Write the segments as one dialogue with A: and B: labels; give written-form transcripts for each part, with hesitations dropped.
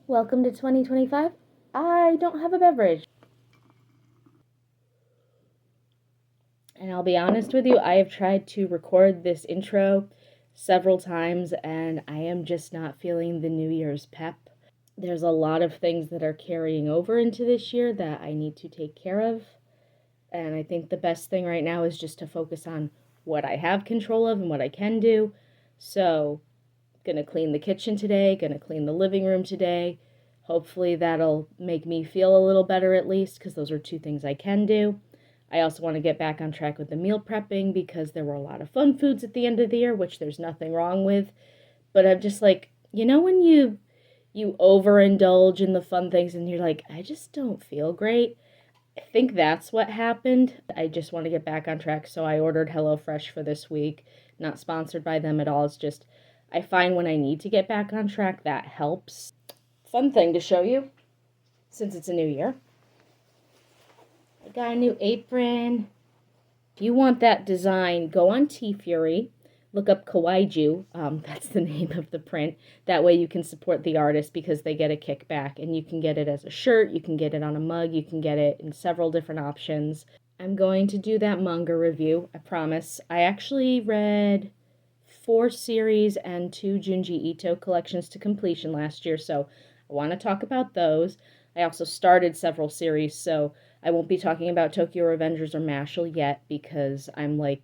A: Welcome to 2025. I don't have a beverage. And I'll be honest with you, I have tried to record this intro several times and I am just not feeling the New Year's pep. There's a lot of things that are carrying over into this year that I need to take care of. And I think the best thing right now is just to focus on what I have control of and what I can do. So, gonna clean the kitchen today, gonna clean the living room today. Hopefully that'll make me feel a little better at least, because those are two things I can do. I also want to get back on track with the meal prepping because there were a lot of fun foods at the end of the year, which there's nothing wrong with. But I'm just like, when you overindulge in the fun things and you're like, I just don't feel great. I think that's what happened. I just want to get back on track, so I ordered HelloFresh for this week. Not sponsored by them at all. It's just I find when I need to get back on track, that helps. Fun thing to show you, since it's a new year. I got a new apron. If you want that design, go on TeeFury. Look up Kawaiju. That's the name of the print. That way you can support the artist because they get a kickback. And you can get it as a shirt, you can get it on a mug, you can get it in several different options. I'm going to do that manga review, I promise. I actually read 4 series and 2 Junji Ito collections to completion last year, so I want to talk about those. I also started several series, so I won't be talking about Tokyo Revengers or Mashle yet because I'm I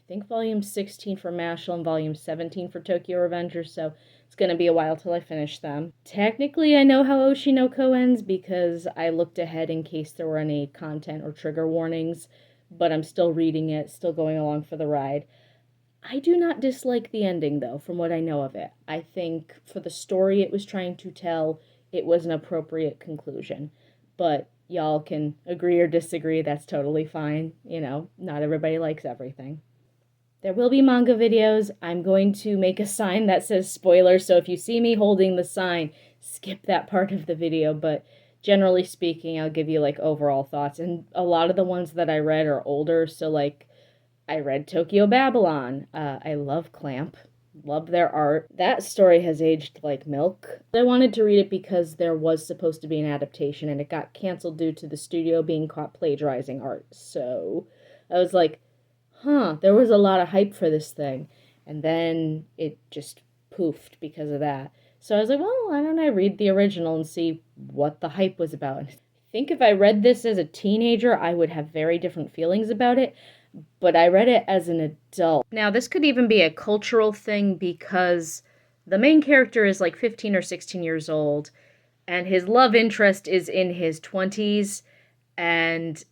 A: think volume 16 for Mashle and volume 17 for Tokyo Revengers, so it's going to be a while till I finish them. Technically, I know how Oshi no Ko ends because I looked ahead in case there were any content or trigger warnings, but I'm still reading it, still going along for the ride. I do not dislike the ending, though, from what I know of it. I think for the story it was trying to tell, it was an appropriate conclusion. But y'all can agree or disagree, that's totally fine. Not everybody likes everything. There will be manga videos. I'm going to make a sign that says spoiler, so if you see me holding the sign, skip that part of the video, but generally speaking, I'll give you overall thoughts. And a lot of the ones that I read are older, so I read Tokyo Babylon. I love Clamp. Love their art. That story has aged like milk. I wanted to read it because there was supposed to be an adaptation and it got canceled due to the studio being caught plagiarizing art. So I was like, there was a lot of hype for this thing. And then it just poofed because of that. So I was like, well, why don't I read the original and see what the hype was about? I think if I read this as a teenager, I would have very different feelings about it, but I read it as an adult. Now, this could even be a cultural thing because the main character is 15 or 16 years old, and his love interest is in his 20s, and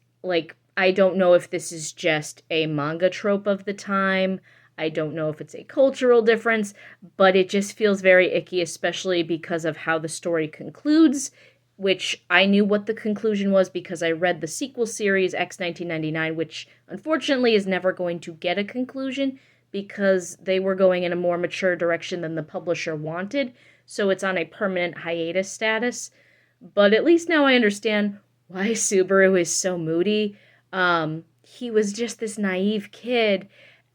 A: I don't know if this is just a manga trope of the time. I don't know if it's a cultural difference, but it just feels very icky, especially because of how the story concludes, which I knew what the conclusion was because I read the sequel series, X 1999, which unfortunately is never going to get a conclusion because they were going in a more mature direction than the publisher wanted, so it's on a permanent hiatus status. But at least now I understand why Subaru is so moody. He was just this naive kid,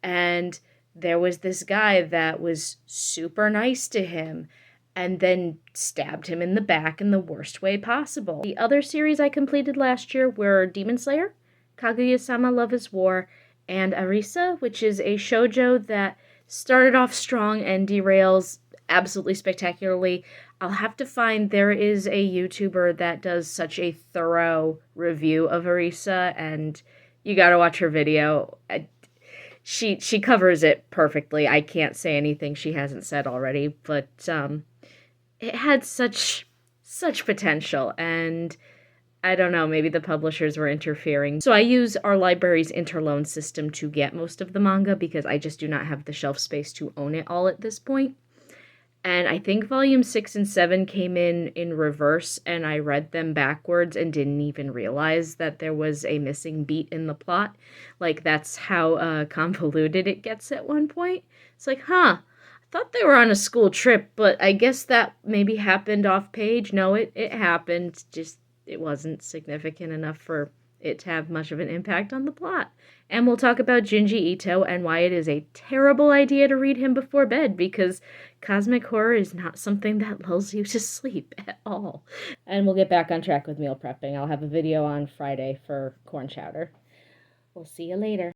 A: and there was this guy that was super nice to him and then stabbed him in the back in the worst way possible. The other series I completed last year were Demon Slayer, Kaguya-sama Love is War, and Arisa, which is a shoujo that started off strong and derails absolutely spectacularly. I'll have to find, there is a YouTuber that does such a thorough review of Arisa, and you gotta watch her video. She covers it perfectly. I can't say anything she hasn't said already, but it had such potential, and I don't know, maybe the publishers were interfering. So I use our library's interloan system to get most of the manga because I just do not have the shelf space to own it all at this point. And I think volume 6 and 7 came in reverse, and I read them backwards and didn't even realize that there was a missing beat in the plot. That's how convoluted it gets at one point. It's I thought they were on a school trip, but I guess that maybe happened off page. No, it happened, just it wasn't significant enough for it to have much of an impact on the plot. And we'll talk about Junji Ito and why it is a terrible idea to read him before bed, because cosmic horror is not something that lulls you to sleep at all. And we'll get back on track with meal prepping. I'll have a video on Friday for corn chowder. We'll see you later.